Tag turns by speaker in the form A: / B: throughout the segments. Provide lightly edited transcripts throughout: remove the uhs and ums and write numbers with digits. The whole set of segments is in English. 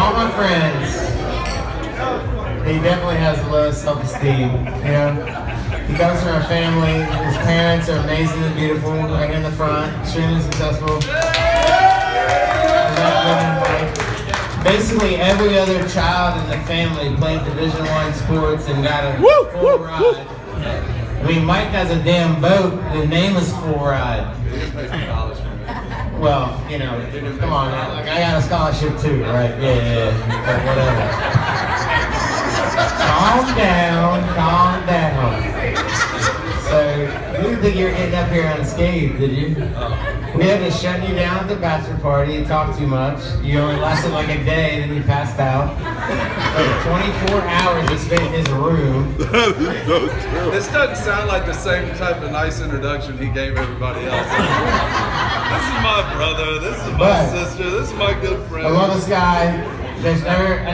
A: all my friends, he definitely has the lowest self-esteem. You know, he comes from a family. His parents are amazingly beautiful, right in the front, extremely successful. Basically, every other child in the family played Division I sports and got a full ride. I mean, Mike has a damn boat. The name is Full Ride. Well, you know, come on now. Like, I got a scholarship too, right? Yeah. But whatever. Calm down. So, you didn't think you were getting up here unscathed, did you? We had to shut you down at the bachelor party. You talked too much. You only lasted like a day, then you passed out. For 24 hours, you spent in his room.
B: This doesn't sound like the same type of nice introduction he gave everybody else. This is my brother, this is my sister, this is my good friend.
A: I love this guy. I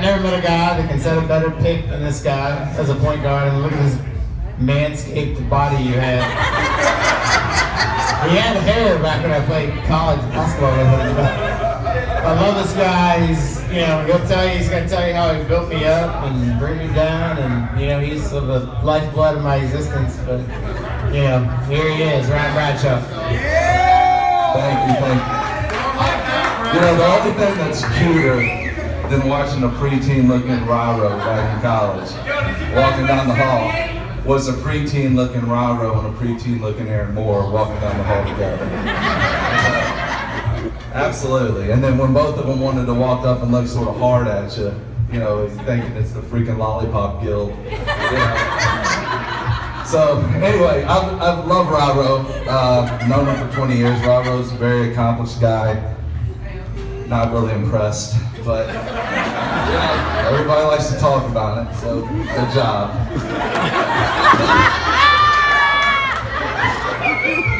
A: never met a guy that can set a better pick than this guy as a point guard. And look at this manscaped body you had. He had hair back when I played college basketball with him. I love this guy. He's, you know, he's gonna tell you how he built me up and bring me down, and you know, he's the lifeblood of my existence. But you know, here he is, Ryan Bradshaw.
C: Thank you. You know, the only thing that's cuter than watching a preteen looking Raro back in college, walking down the hall, was a preteen looking Raro and a preteen looking Aaron Moore walking down the hall together. Absolutely. And then when both of them wanted to walk up and look sort of hard at you, you know, thinking it's the freaking Lollipop Guild. You know. So anyway, I love Raro. Known him for 20 years. Raro's a very accomplished guy. Not really impressed, but you know, everybody likes to talk about it, so good job.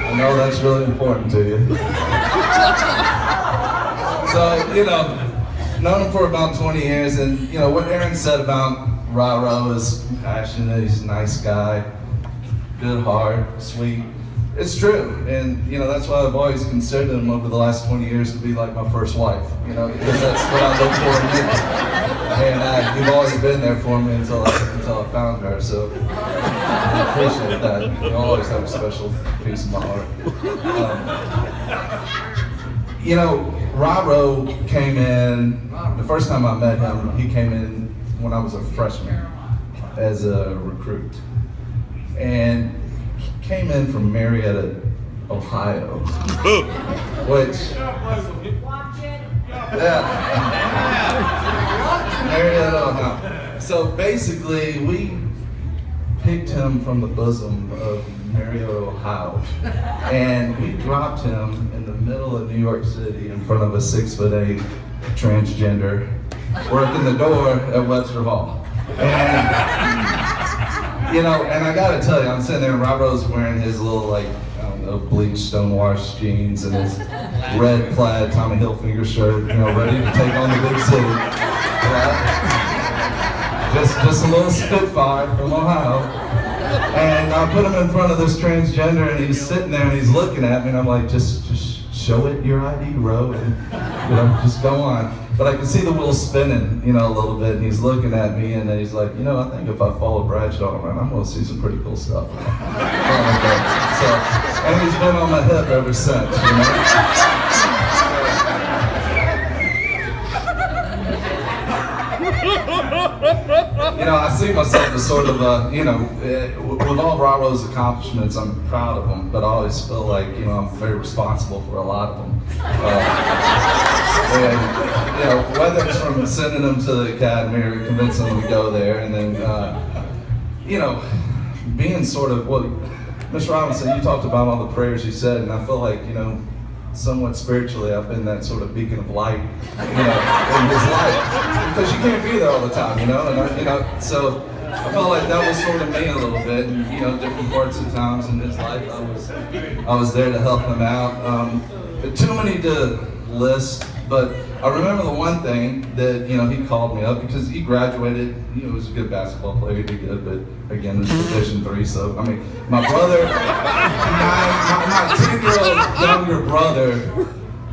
C: I know that's really important to you. So, you know, known him for about 20 years, and you know, what Aaron said about Raro is compassionate, he's a nice guy, good heart, sweet. It's true, and you know, that's why I've always considered him over the last 20 years to be like my first wife, you know, because that's what I look for in you. And you've always been there for me until I found her, so I appreciate that. You always have a special piece of my heart. You know, Raro came in, the first time I met him, he came in when I was a freshman as a recruit. And he came in from Marietta, Ohio, which, Marietta, Ohio. So basically, we picked him from the bosom of Marietta, Ohio, and we dropped him in the middle of New York City in front of a 6'8" transgender working the door at Webster Hall. And you know, and I gotta tell you, I'm sitting there and Raro's wearing his little, like, I don't know, bleached stonewashed jeans and his red plaid Tommy Hilfiger shirt, you know, ready to take on the big city. Just a little spitfire from Ohio. And I put him in front of this transgender and he's sitting there and he's looking at me and I'm like, just show it your ID, Ro, and you know, just go on. But I can see the wheels spinning, you know, a little bit, and he's looking at me, and then he's like, you know, I think if I follow Bradshaw around, I'm gonna see some pretty cool stuff. So, and he's been on my hip ever since, you know. You know, I see myself as sort of a, you know, with all Raro's accomplishments, I'm proud of them, but I always feel like, you know, I'm very responsible for a lot of them. And, you know, whether it's from sending them to the academy or convincing them to go there, and then, you know, being sort of, well, Ms. Robinson, you talked about all the prayers you said, and I feel like, you know, somewhat spiritually, I've been that sort of beacon of light, you know, in his life, because you can't be there all the time, you know, and you know, so I felt like that was sort of me a little bit, and you know, different parts of times in his life, I was there to help him out. Too many to list, but I remember the one thing that, you know, he called me up because he graduated, you know, he was a good basketball player, he did good, but again, it's Division III, so, I mean, my brother, my 10-year-old younger brother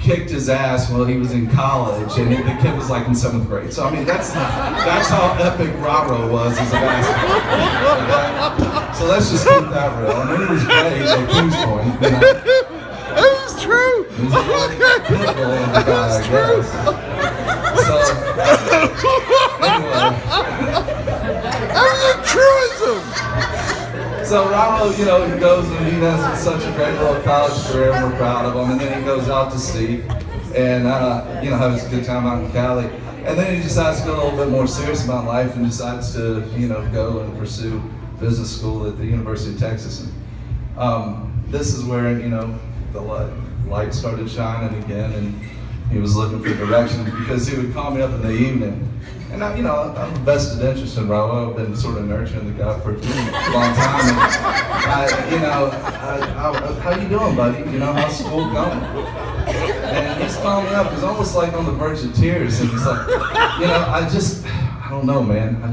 C: kicked his ass while he was in college, and the kid was like in 7th grade. So I mean, that's how epic Raro was as a basketball player. So let's just keep that real. And then he was great at Kings Point. You know.
D: That is true.
C: He was a pit bull of a guy, I guess. So anyway.
D: That is a truism.
C: So Ramo, you know, he goes and he has such a great little college career, and we're proud of him. And then he goes out to sea and, you know, has a good time out in Cali. And then he decides to get a little bit more serious about life and decides to, you know, go and pursue business school at the University of Texas. And this is where, you know, the light started shining again, and he was looking for direction because he would call me up in the evening. And I, you know, I'm a vested interest in Raul. I've been sort of nurturing the guy for a long time. And how you doing, buddy? You know, how's school going? And he's calling me up. He's almost like on the verge of tears. And he's like, you know, I don't know, man. I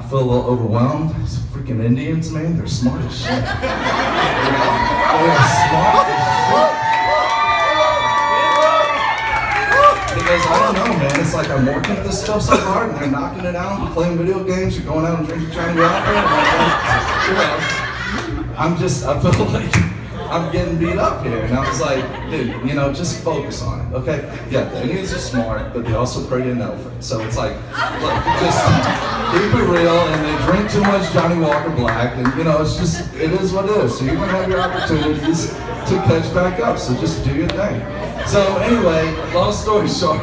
C: feel a little overwhelmed. These freaking Indians, man, they're smart as shit. They're smart as shit. Because I don't know, man. It's like I'm working at this stuff so hard, and they're knocking it out, and playing video games, or going out and drinking, trying to go out there. And I feel like I'm getting beat up here. And I was like, dude, you know, just focus on it, okay? Yeah, the Indians are smart, but they also pray an elephant. So it's like, look, just keep it real, and they drink too much Johnny Walker Black, and you know, it is what it is. So you're gonna have your opportunities to catch back up, so just do your thing. So anyway, long story short,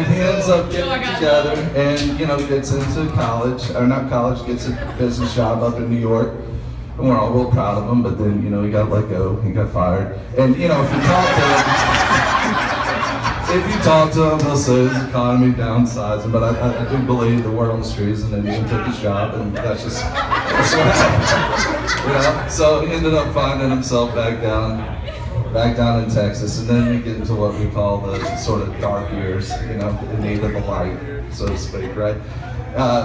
C: he ends up getting together and, you know, gets into college, or not college, gets a business job up in New York. And we're all real proud of him, but then, you know, he got let go, he got fired. And, you know, if you talk to him, he'll say his economy downsizing, but I do believe the word on the street is an Indian took his job, and that's what happened. You know? So he ended up finding himself back down in Texas, and then we get into what we call the sort of dark years, you know, in need of the light, so to speak, right?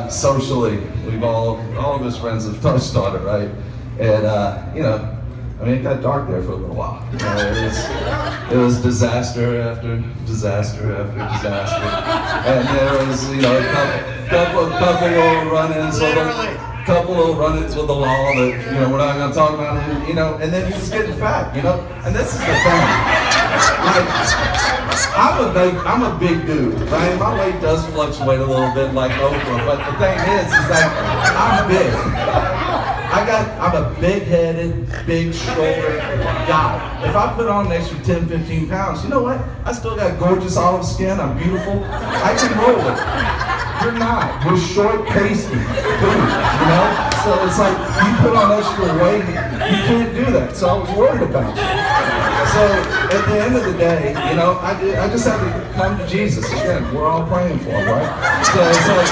C: Socially, we've all of his friends have touched on it, right? And, you know, I mean, it got dark there for a little while. You know, it was disaster after disaster after disaster. And there was, you know, a couple little run-ins with the law that, you know, we're not going to talk about it, you know, and then he was getting fat, you know, and this is the thing. Like, I'm a big dude, right? My weight does fluctuate a little bit like Oprah, but the thing is that I'm big. I'm a big-headed, big-shouldered guy. If I put on an extra 10, 15 pounds, you know what? I still got gorgeous olive skin, I'm beautiful. I can roll it. You're not. You're short, pasty, food, you know? So it's like, you put on extra weight, you can't do that. So I was worried about you. So at the end of the day, you know, I just had to come to Jesus. Again, we're all praying for him, right? So it's like,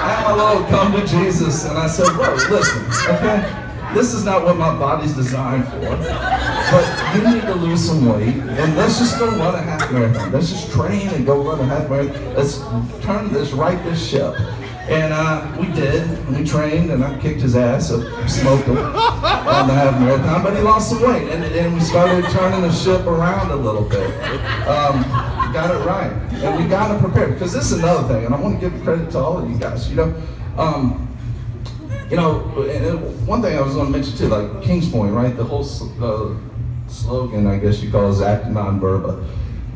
C: I had my little come to Jesus, and I said, bro, listen, okay? This is not what my body's designed for, but you need to lose some weight, and let's just go run a half marathon. Let's just train and go run a half marathon. Let's right this ship. And we did, and we trained, and I kicked his ass, so smoked him on the half marathon, but he lost some weight, and we started turning the ship around a little bit. Got it right, and we got to prepare, because this is another thing, and I want to give credit to all of you guys, you know. You know, and one thing I was going to mention too, like Kings Point, right? The whole slogan, I guess you call, is act non-verba,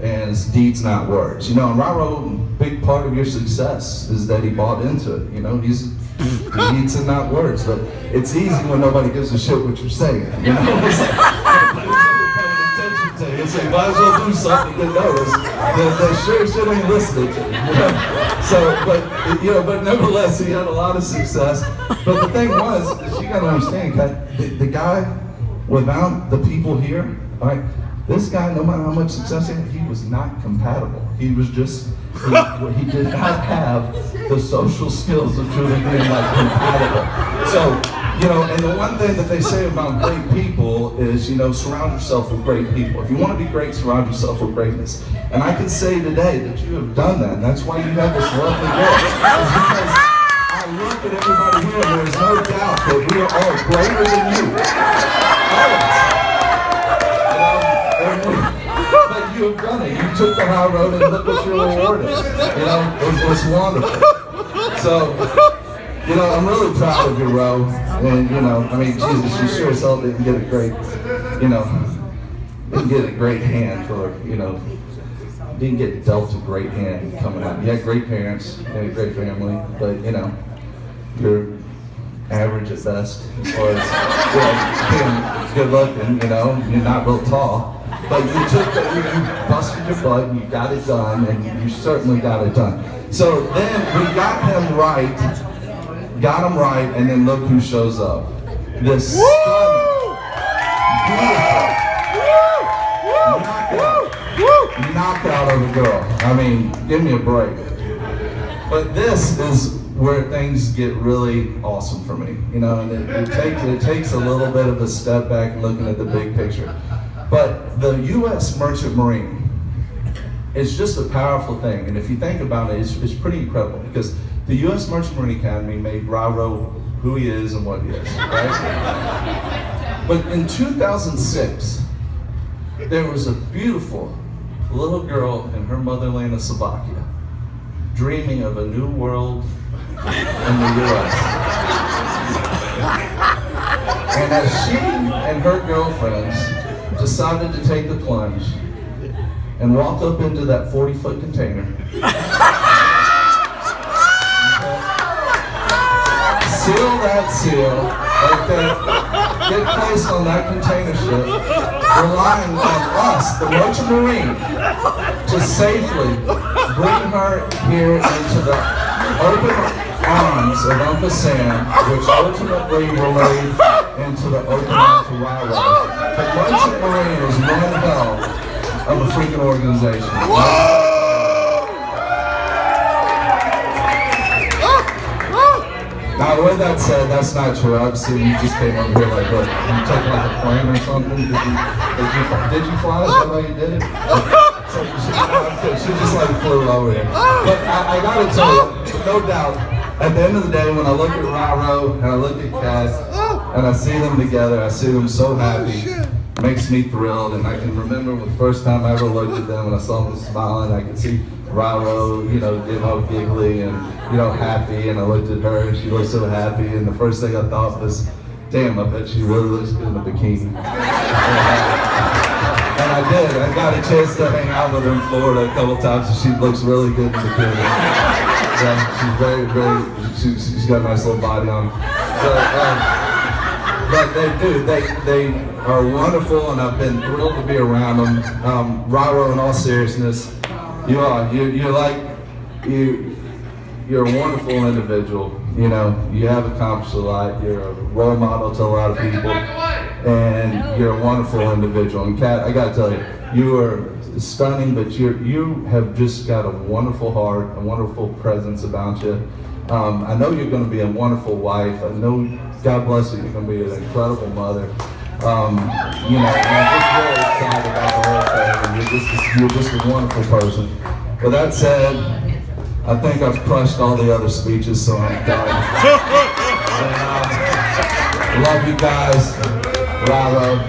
C: and it's deeds, not words. You know, and Raro, a big part of your success is that he bought into it. You know, he's deeds and not words, but it's easy when nobody gives a shit what you're saying. You know, it's like, to you, so you might as well do something to notice that they sure ain't listening to you. You know? So, but you know, but nevertheless, he had a lot of success. But the thing was, is you gotta understand, the guy without the people here, right? This guy, no matter how much success he had, he was not compatible. He was just, he did not have the social skills of truly being like compatible. So, you know, and the one thing that they say about great people is, you know, surround yourself with great people. If you want to be great, surround yourself with greatness. And I can say today that you have done that, and that's why you have this lovely work. It's because I look at everybody here, and there's no doubt that we are all greater than you. All of us. you have done it. You took the high road and look what your reward is. You know, it's wonderful. So, you know, I'm really proud of you, Ro. And, you know, I mean, Jesus, you sure as hell didn't get a great, you know, didn't get a great hand for, you know, didn't get dealt a great hand coming out. You had great parents, you had a great family, but, you know, you're average at best as far as, you know, being good looking, you know, you're not real tall. But you busted your butt, you got it done, and you certainly got it done. So then we got him right, and then look who shows up. This stunning, beautiful, knockout of a girl. I mean, give me a break. But this is where things get really awesome for me, you know, and it takes a little bit of a step back and looking at the big picture. But the U.S. Merchant Marine is just a powerful thing, and if you think about it, it's pretty incredible because the U.S. Merchant Marine Academy made Raro who he is and what he is, right? But in 2006, there was a beautiful little girl in her motherland of Slovakia dreaming of a new world in the U.S. And as she and her girlfriends decided to take the plunge and walk up into that 40-foot container, seal that seal, get placed on that container ship, relying on us, the Merchant Marine, to safely bring her here into the open arms of Uncle Sam, which ultimately will lead into the open arms of Raro. The Merchant Marine is one hell of a freaking organization. Now, with that said, that's not true. Obviously, you just came over here like, look, you took like a plane or something? Did you fly? Is that how you did it? So she just like flew over here. But I gotta tell you, no doubt, at the end of the day, when I look at Raro and I look at Cass and I see them together, I see them so happy. Makes me thrilled, and I can remember the first time I ever looked at them and I saw them smiling. I could see Raro, you know, getting all giggly and, you know, happy, and I looked at her and she looked so happy, and the first thing I thought was, damn, I bet she really looks good in a bikini. And I did. I got a chance to hang out with her in Florida a couple times, and she looks really good in the bikini. Yeah, she's very, she's got a nice little body on her. But they are wonderful, and I've been thrilled to be around them. Raro, in all seriousness, you're a wonderful individual. You know, you have accomplished a lot. You're a role model to a lot of people, and you're a wonderful individual. And Kat, I gotta tell you, you are stunning, but you have just got a wonderful heart, a wonderful presence about you. I know you're going to be a wonderful wife. I know, God bless you, you're going to be an incredible mother. You know, and I'm just really excited about the whole thing. And you're just a wonderful person. With that said, I think I've crushed all the other speeches, so I'm done. And, love you guys. Raro.